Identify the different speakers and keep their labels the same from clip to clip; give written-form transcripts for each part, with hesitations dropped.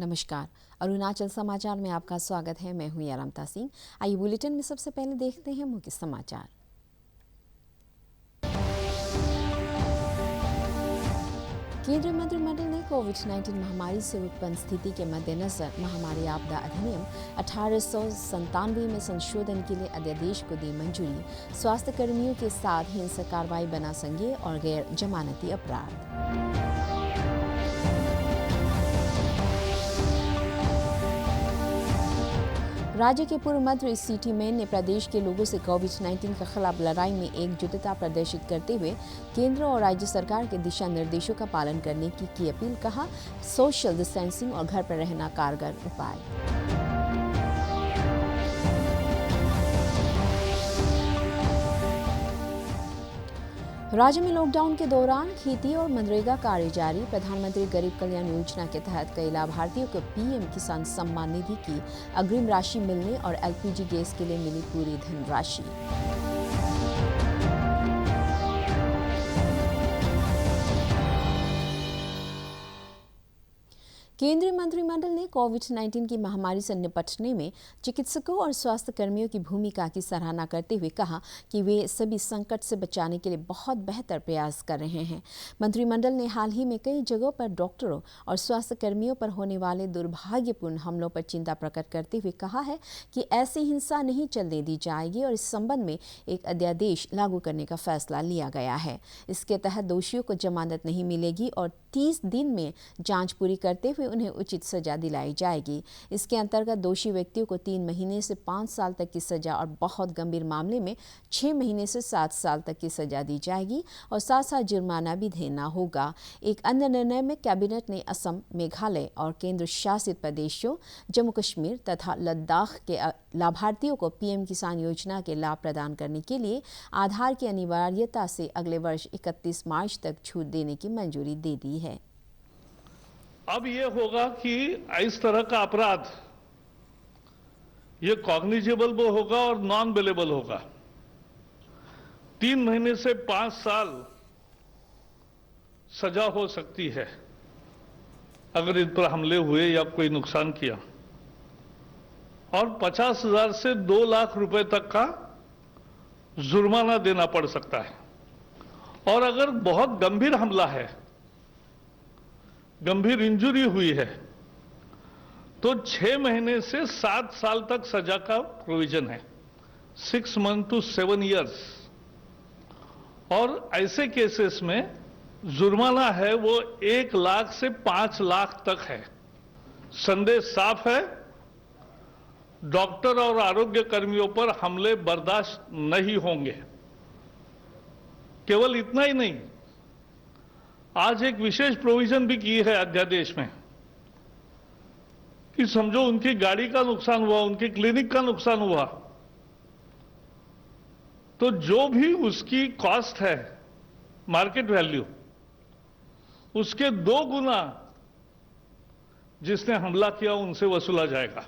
Speaker 1: नमस्कार, अरुणाचल समाचार में आपका स्वागत है। मैं हूं यारामता सिंह। आइए बुलेटिन में सबसे पहले देखते हैं मुख्य समाचार। केंद्रीय मंत्रिमंडल ने कोविड-19 महामारी से उत्पन्न स्थिति के मद्देनजर महामारी आपदा अधिनियम 1897 में संशोधन के लिए अध्यादेश को दी मंजूरी। स्वास्थ्य कर्मियों के साथ हिंसक कार्रवाई बना संज्ञेय और गैर जमानती अपराध। राज्य के पूर्व मंत्री सीटी मैन ने प्रदेश के लोगों से कोविड-19 के खिलाफ लड़ाई में एकजुटता प्रदर्शित करते हुए केंद्र और राज्य सरकार के दिशा निर्देशों का पालन करने की अपील। कहा, सोशल डिस्टेंसिंग और घर पर रहना कारगर उपाय। राज्य में लॉकडाउन के दौरान खेती और मनरेगा कार्य जारी। प्रधानमंत्री गरीब कल्याण योजना के तहत कई लाभार्थियों को पीएम किसान सम्मान निधि की अग्रिम राशि मिलने और एलपीजी गैस के लिए मिली पूरी धनराशि। केंद्रीय मंत्रिमंडल ने कोविड-19 की महामारी से निपटने में चिकित्सकों और स्वास्थ्य कर्मियों की भूमिका की सराहना करते हुए कहा कि वे सभी संकट से बचाने के लिए बहुत बेहतर प्रयास कर रहे हैं। मंत्रिमंडल ने हाल ही में कई जगहों पर डॉक्टरों और स्वास्थ्य कर्मियों पर होने वाले दुर्भाग्यपूर्ण हमलों पर चिंता प्रकट करते हुए कहा है कि ऐसी हिंसा नहीं चलने दी जाएगी और इस संबंध में एक अध्यादेश लागू करने का फैसला लिया गया है। इसके तहत दोषियों को जमानत नहीं मिलेगी और 30 दिन में जांच पूरी करते हुए उन्हें उचित सजा दिलाई जाएगी। इसके अंतर्गत दोषी व्यक्तियों को 3 महीने से 5 साल तक की सजा और बहुत गंभीर मामले में 6 महीने से 7 साल तक की सजा दी जाएगी और साथ साथ जुर्माना भी देना होगा। एक अन्य निर्णय में कैबिनेट ने असम, मेघालय और केंद्र शासित प्रदेशों जम्मू कश्मीर तथा लद्दाख के लाभार्थियों को पीएम किसान योजना के लाभ प्रदान करने के लिए आधार की अनिवार्यता से अगले वर्ष 31 मार्च तक छूट देने की मंजूरी दे दी है।
Speaker 2: अब ये होगा कि इस तरह का अपराध ये कॉग्निजेबल भी होगा और नॉन बेलेबल होगा। 3 महीने से 5 साल सजा हो सकती है अगर इन पर हमले हुए या कोई नुकसान किया, और 50,000 से 2 लाख रुपए तक का जुर्माना देना पड़ सकता है। और अगर बहुत गंभीर हमला है, गंभीर इंजरी हुई है, तो 6 महीने से 7 साल तक सजा का प्रोविजन है, 6 मंथ टू 7 इयर्स। और ऐसे केसेस में जुर्माना है वो 1 लाख से 5 लाख तक है। संदेश साफ है, डॉक्टर और आरोग्य कर्मियों पर हमले बर्दाश्त नहीं होंगे। केवल इतना ही नहीं, आज एक विशेष प्रोविजन भी की है अध्यादेश में कि समझो उनकी गाड़ी का नुकसान हुआ, उनके क्लिनिक का नुकसान हुआ, तो जो भी उसकी कॉस्ट है, मार्केट वैल्यू, उसके 2 गुना जिसने हमला किया उनसे वसूला जाएगा।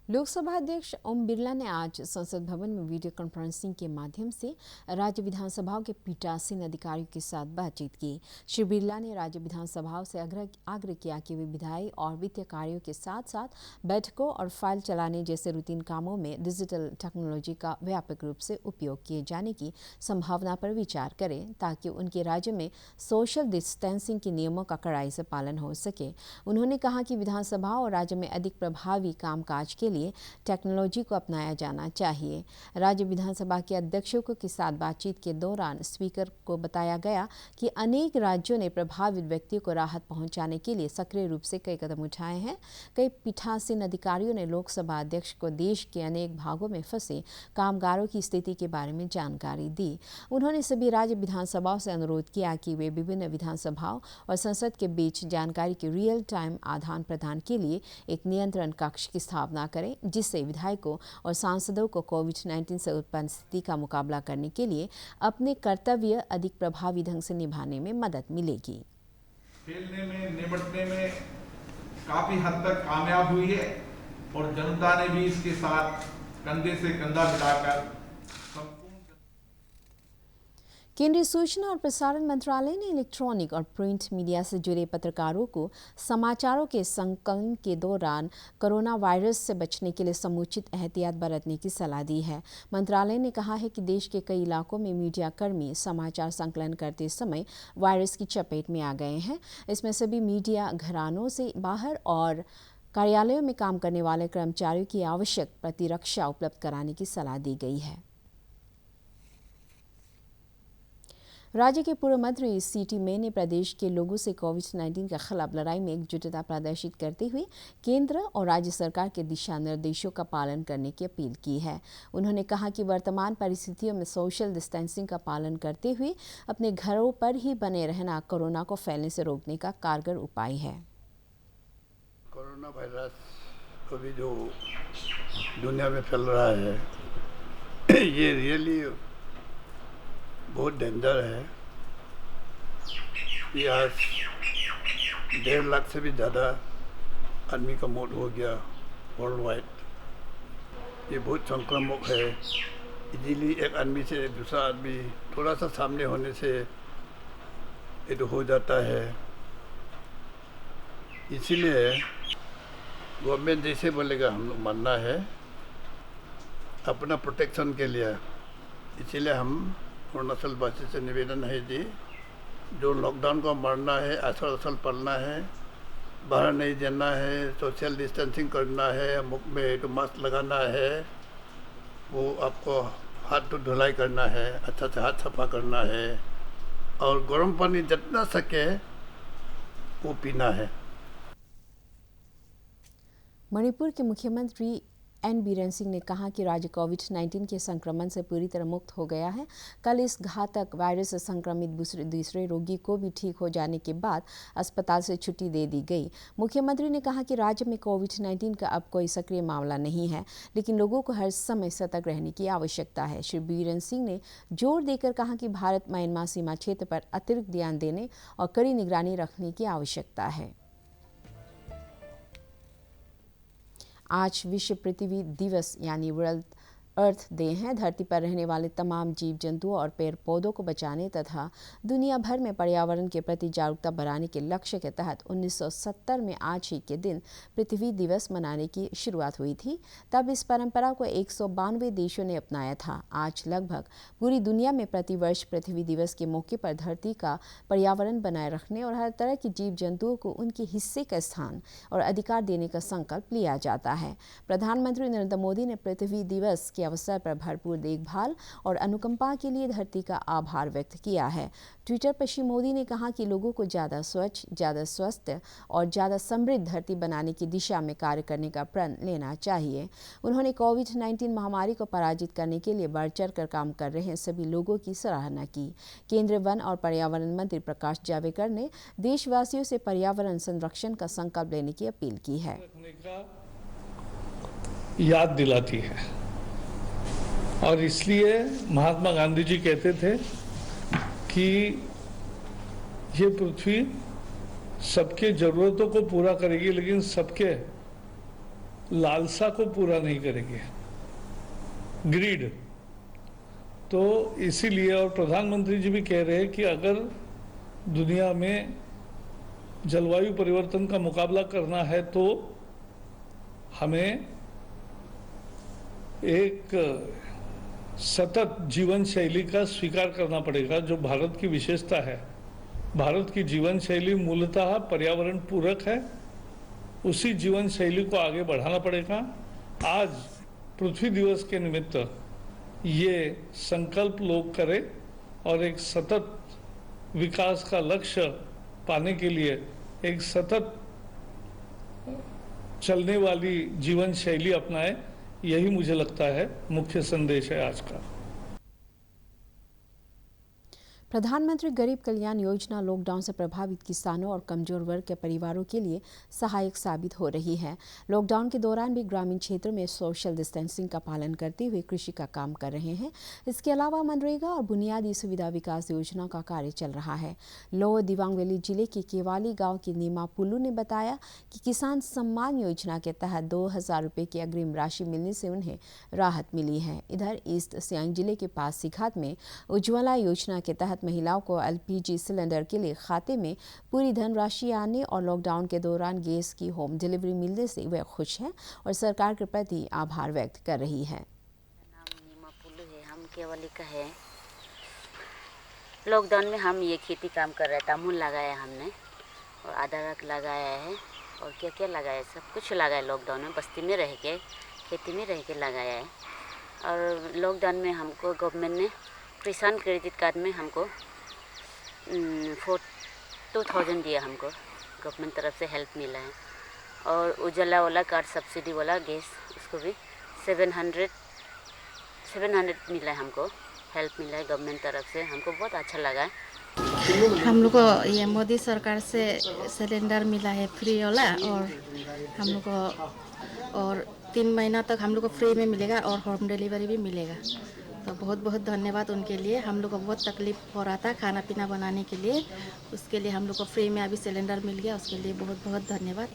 Speaker 1: लोकसभा अध्यक्ष ओम बिरला ने आज संसद भवन में वीडियो कॉन्फ्रेंसिंग के माध्यम से राज्य विधानसभाओं के पीठासीन अधिकारियों के साथ बातचीत की। श्री बिरला ने राज्य विधानसभाओं से आग्रह किया कि वे विधायी और वित्तीय कार्यों के साथ साथ बैठकों और फाइल चलाने जैसे रूटीन कामों में डिजिटल टेक्नोलॉजी का व्यापक रूप से उपयोग किए जाने की संभावना पर विचार करें ताकि उनके राज्य में सोशल डिस्टेंसिंग के नियमों का कड़ाई से पालन हो सके। उन्होंने कहा कि विधानसभाओं और राज्य में अधिक प्रभावी कामकाज के लिए टेक्नोलॉजी को अपनाया जाना चाहिए। राज्य विधानसभा के अध्यक्षों के साथ बातचीत के दौरान स्पीकर को बताया गया कि अनेक राज्यों ने प्रभावित व्यक्तियों को राहत पहुंचाने के लिए सक्रिय रूप से कई कदम उठाए हैं। कई पीठासीन अधिकारियों ने लोकसभा अध्यक्ष को देश के अनेक भागों में फंसे कामगारों की स्थिति के बारे में जानकारी दी। उन्होंने सभी राज्य विधानसभाओं से अनुरोध किया कि वे विभिन्न विधानसभाओं और संसद के बीच जानकारी के रियल टाइम आदान प्रदान के लिए एक नियंत्रण कक्ष की स्थापना करें, जिससे विधायकों और सांसदों को कोविड-19 से उत्पन्न स्थिति का मुकाबला करने के लिए अपने कर्तव्य अधिक प्रभावी ढंग से निभाने में मदद मिलेगी।
Speaker 3: फैलने में, निपटने में काफी हद तक कामयाब हुई है और जनता ने भी इसके साथ कंधे से कंधा मिलाकर
Speaker 1: केंद्रीय सूचना और प्रसारण मंत्रालय ने इलेक्ट्रॉनिक और प्रिंट मीडिया से जुड़े पत्रकारों को समाचारों के संकलन के दौरान कोरोना वायरस से बचने के लिए समुचित एहतियात बरतने की सलाह दी है। मंत्रालय ने कहा है कि देश के कई इलाकों में मीडिया कर्मी समाचार संकलन करते समय वायरस की चपेट में आ गए हैं। इसमें सभी मीडिया घरानों से बाहर और कार्यालयों में काम करने वाले कर्मचारियों की आवश्यक प्रतिरक्षा उपलब्ध कराने की सलाह दी गई है। राज्य के पूर्व मंत्री सीटी मे ने प्रदेश के लोगों से कोविड-19 के खिलाफ लड़ाई में एकजुटता प्रदर्शित करते हुए केंद्र और राज्य सरकार के दिशा निर्देशों का पालन करने की अपील की है। उन्होंने कहा कि वर्तमान परिस्थितियों में सोशल डिस्टेंसिंग का पालन करते हुए अपने घरों पर ही बने रहना कोरोना को फैलने से रोकने का कारगर उपाय है।
Speaker 4: कोरोना वायरस अभी जो दुनिया में फैल रहा है ये रियली बहुत डेंजर है। ये आज 1.5 लाख से भी ज़्यादा आदमी का मौत हो गया वर्ल्ड वाइड। ये बहुत संक्रामक है। इजीली एक आदमी से दूसरा आदमी थोड़ा सा सामने होने से ये तो हो जाता है। इसीलिए गवर्नमेंट जैसे बोलेगा हम लोग मानना है अपना प्रोटेक्शन के लिए। इसीलिए हम अरुणाचल वासी से निवेदन है जी, जो लॉकडाउन को मारना है, असल पढ़ना है, बाहर नहीं जाना है, सोशल डिस्टेंसिंग करना है, मुख में तो मास्क लगाना है, वो आपको हाथ तो धुलाई करना है, अच्छा से हाथ सफा करना है और गर्म पानी जितना सके वो पीना है।
Speaker 1: मणिपुर के मुख्यमंत्री एन बीरेन सिंह ने कहा कि राज्य कोविड-19 के संक्रमण से पूरी तरह मुक्त हो गया है। कल इस घातक वायरस से संक्रमित दूसरे रोगी को भी ठीक हो जाने के बाद अस्पताल से छुट्टी दे दी गई। मुख्यमंत्री ने कहा कि राज्य में कोविड-19 का अब कोई सक्रिय मामला नहीं है, लेकिन लोगों को हर समय सतर्क रहने की आवश्यकता है। श्री बीरेन सिंह ने जोर देकर कहा कि भारत म्यांमार सीमा क्षेत्र पर अतिरिक्त ध्यान देने और कड़ी निगरानी रखने की आवश्यकता है। आज विश्व पृथ्वी दिवस यानी वर्ल्ड अर्थ डे है। धरती पर रहने वाले तमाम जीव जंतुओं और पेड़ पौधों को बचाने तथा दुनिया भर में पर्यावरण के प्रति जागरूकता बढ़ाने के लक्ष्य के तहत 1970 में आज ही के दिन पृथ्वी दिवस मनाने की शुरुआत हुई थी। तब इस परंपरा को 192 देशों ने अपनाया था। आज लगभग पूरी दुनिया में प्रतिवर्ष पृथ्वी दिवस के मौके पर धरती का पर्यावरण बनाए रखने और हर तरह के जीव जंतुओं को उनके हिस्से का स्थान और अधिकार देने का संकल्प लिया जाता है। प्रधानमंत्री नरेंद्र मोदी ने पृथ्वी दिवस के अवसर पर भरपूर देखभाल और अनुकंपा के लिए धरती का आभार व्यक्त किया है। ट्विटर पर श्री मोदी ने कहा कि लोगों को ज़्यादा स्वच्छ, ज़्यादा स्वस्थ और ज़्यादा समृद्ध धरती बनाने की दिशा में कार्य करने का प्रण लेना चाहिए। उन्होंने कोविड-19 महामारी को पराजित करने के लिए बढ़ चढ़ कर काम कर रहे सभी लोगों की सराहना की। केंद्रीय वन और पर्यावरण मंत्री प्रकाश जावड़ेकर ने देशवासियों से पर्यावरण संरक्षण का संकल्प लेने की अपील की है।
Speaker 2: याद दिलाती है और इसलिए महात्मा गांधी जी कहते थे कि ये पृथ्वी सबके जरूरतों को पूरा करेगी लेकिन सबके लालसा को पूरा नहीं करेगी, ग्रीड। तो इसीलिए और प्रधानमंत्री जी भी कह रहे हैं कि अगर दुनिया में जलवायु परिवर्तन का मुकाबला करना है तो हमें एक सतत जीवन शैली का स्वीकार करना पड़ेगा, जो भारत की विशेषता है। भारत की जीवन शैली मूलतः पर्यावरण पूरक है। उसी जीवन शैली को आगे बढ़ाना पड़ेगा। आज पृथ्वी दिवस के निमित्त ये संकल्प लोग करें और एक सतत विकास का लक्ष्य पाने के लिए एक सतत चलने वाली जीवन शैली अपनाएं। यही मुझे लगता है मुख्य संदेश है आज का।
Speaker 1: प्रधानमंत्री गरीब कल्याण योजना लॉकडाउन से प्रभावित किसानों और कमजोर वर्ग के परिवारों के लिए सहायक साबित हो रही है। लॉकडाउन के दौरान भी ग्रामीण क्षेत्रों में सोशल डिस्टेंसिंग का पालन करते हुए कृषि का काम कर रहे हैं। इसके अलावा मनरेगा और बुनियादी सुविधा विकास योजना का कार्य चल रहा है। लोअर दिबांग वैली जिले के केवाली गांव की नीमा पुल्लू ने बताया कि किसान सम्मान योजना के तहत 2000 रुपये की अग्रिम राशि मिलने से उन्हें राहत मिली है। इधर ईस्ट सियांग जिले के पासीघाट में उज्ज्वला योजना के तहत महिलाओं को एलपीजी सिलेंडर के लिए खाते में पूरी धनराशि आने और लॉकडाउन के दौरान गैस की होम डिलीवरी मिलने से वे खुश हैं और सरकार के प्रति आभार व्यक्त कर रही है।
Speaker 5: नाम नीमा पुल्लू है, हम केवली का है। लॉकडाउन में हम ये खेती काम कर रहे हैं। तामुल लगाया हमने और अदरक लगाया है और क्या क्या लगाया, सब कुछ लगाया। लॉकडाउन में बस्ती में रह के, खेती में रह के लगाया है। और लॉकडाउन में हमको गवर्नमेंट ने किसान क्रेडिट कार्ड में हमको 2000 दिया। हमको गवर्नमेंट तरफ से हेल्प मिला है। और उजाला वाला कार्ड सब्सिडी वाला गैस, उसको भी 700 मिला है। हमको हेल्प मिला है गवर्नमेंट तरफ से, हमको बहुत अच्छा लगा है।
Speaker 6: हम लोग को ये मोदी सरकार से सिलेंडर मिला है फ्री वाला, और हम लोग को और 3 महीना तक हम लोग को फ्री में मिलेगा और होम डिलीवरी भी मिलेगा। तो बहुत बहुत धन्यवाद उनके लिए। हम लोग को बहुत तकलीफ हो रहा था खाना पीना बनाने के लिए, उसके लिए हम लोग को फ्री में अभी सिलेंडर मिल गया, उसके लिए बहुत बहुत धन्यवाद।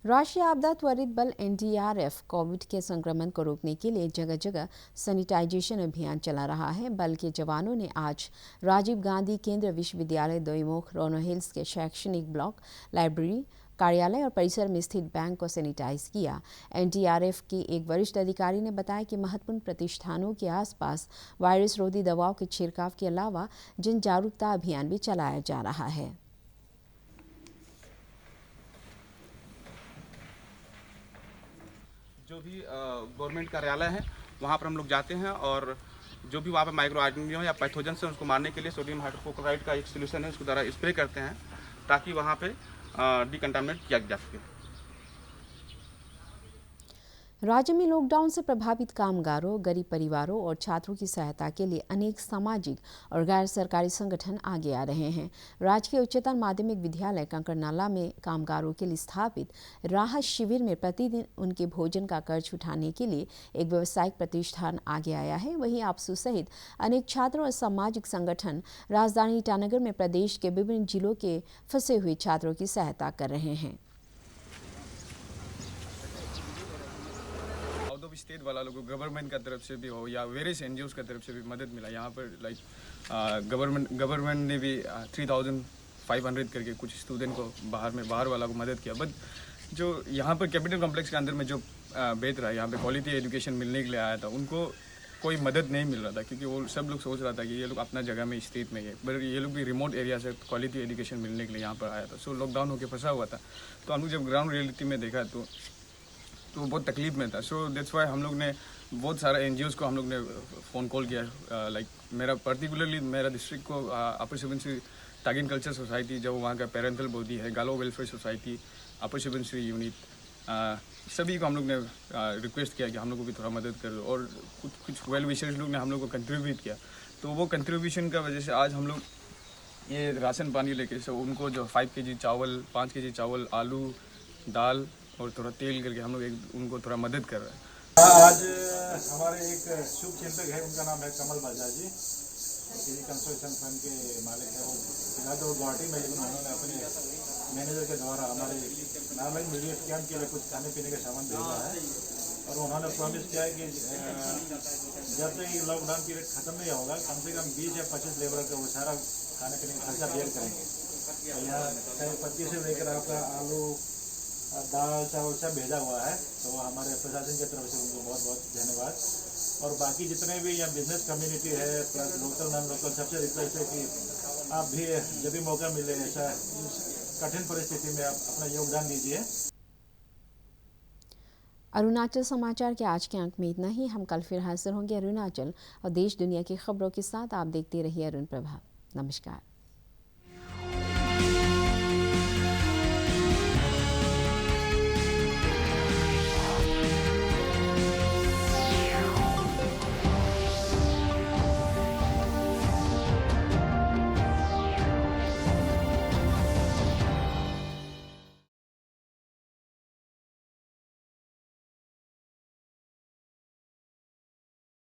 Speaker 1: राष्ट्रीय आपदा त्वरित बल एनडीआरएफ कोविड के संक्रमण को रोकने के लिए जगह जगह सैनिटाइजेशन अभियान चला रहा है। बल के जवानों ने आज राजीव गांधी केंद्रीय विश्वविद्यालय दोईमुख, रोनो हिल्स के शैक्षणिक ब्लॉक, लाइब्रेरी, कार्यालय और परिसर में स्थित बैंक को सैनिटाइज किया। एनडीआरएफ के एक वरिष्ठ अधिकारी ने बताया कि महत्वपूर्ण प्रतिष्ठानों के आसपास वायरस रोधी दवाओं के छिड़काव के अलावा जन जागरूकता अभियान भी चलाया जा रहा है।
Speaker 7: जो भी गवर्नमेंट कार्यालय है वहाँ पर हम लोग जाते हैं और जो भी वहाँ पर माइक्रो ऑर्गेनिज्म या पैथोजन से उसको मारने के लिए सोडियम हाइड्रोक्लोराइड का एक सोल्यूशन है, उसके द्वारा स्प्रे करते हैं ताकि वहाँ पे डिकंटामिनेट किया जा सके।
Speaker 1: राज्य में लॉकडाउन से प्रभावित कामगारों, गरीब परिवारों और छात्रों की सहायता के लिए अनेक सामाजिक और गैर सरकारी संगठन आगे आ रहे हैं। राजकीय उच्चतर माध्यमिक विद्यालय कंकरनाला में कामगारों के लिए स्थापित राहत शिविर में प्रतिदिन उनके भोजन का कर्ज उठाने के लिए एक व्यावसायिक प्रतिष्ठान आगे आया है। वहीं आपसू सहित अनेक छात्रों और सामाजिक संगठन राजधानी ईटानगर में प्रदेश के विभिन्न जिलों के फंसे हुए छात्रों की सहायता कर रहे हैं।
Speaker 8: स्टेट वाला लोगों को गवर्नमेंट का तरफ से भी हो या वेरियस एनजीओज का तरफ से भी मदद मिला। यहाँ पर लाइक गवर्नमेंट ने भी 3500 करके कुछ स्टूडेंट को बाहर वाला को मदद किया। बट जो यहाँ पर कैपिटल कॉम्प्लेक्स के अंदर में जो बेच रहा है, यहाँ पे क्वालिटी एजुकेशन मिलने के लिए आया था, उनको कोई मदद नहीं मिल रहा था क्योंकि वो सब लोग सोच रहा था कि ये लोग अपना जगह में स्टेट में है, बट ये लोग भी रिमोट एरिया से क्वालिटी एजुकेशन मिलने के लिए यहाँ पर आया था। सो लॉकडाउन होकर फंसा हुआ था, तो हम लोग जब ग्राउंड रियलिटी में देखा तो बहुत तकलीफ में था। सो दैट्स वाई हम लोग ने बहुत सारा एनजीओज़ को हम लोग ने फ़ोन कॉल किया। लाइक मेरा पर्टिकुलरली मेरा डिस्ट्रिक्ट को अपर सुबनसिरी तागिन कल्चर सोसाइटी, जो वहाँ का पेरेंटल बॉडी है, गालो वेलफेयर सोसाइटी, अपर सुबनसिरी यूनिट, सभी को हम लोग ने रिक्वेस्ट किया कि हम लोग को भी थोड़ा मदद कर दो। और कुछ वेल विशर्स लोग ने हम लोग को कंट्रीब्यूट किया। तो वो कंट्रीब्यूशन का वजह से आज हम लोग ये राशन पानी लेके उनको जो 5 kg चावल, 5 kg चावल, आलू, दाल और थोड़ा तेल करके हम लोग उनको थोड़ा मदद कर रहे हैं।
Speaker 9: आज हमारे एक शुभ चिंतक है, उनका नाम है कमल बजाज जी, किसी कंस्ट्रक्शन फर्म के मालिक है। वो फिलहाल तो गुवाहाटी में, लेकिन उन्होंने अपने मैनेजर के द्वारा हमारे नॉर्मल मीडियम कैंप के लिए कुछ खाने पीने का सामान भेजा है। और उन्होंने प्रॉमिस किया है कि जब तक ये लॉकडाउन पीरियड खत्म नहीं होगा, कम से कम 20 या 25 लेबर का वो सारा खाने पीने का खर्चा बेयर करेंगे। यहाँ चाहे पत्ती से लेकर आपका आलू, दाल, चावल सब भेजा हुआ है। तो हमारे प्रशासन की तरफ से उनको बहुत बहुत धन्यवाद। और बाकी जितने भी यहाँ बिजनेस कम्युनिटी है, प्लस लोकल नॉन लोकल, सबसे रिक्वेस्ट है कि आप भी जब भी मौका मिले ऐसा कठिन परिस्थिति में आप अपना योगदान दीजिए।
Speaker 1: अरुणाचल समाचार के आज के अंक में इतना ही। हम कल फिर हाजिर होंगे अरुणाचल और देश दुनिया की खबरों के साथ। आप देखते रहिए अरुण प्रभा। नमस्कार।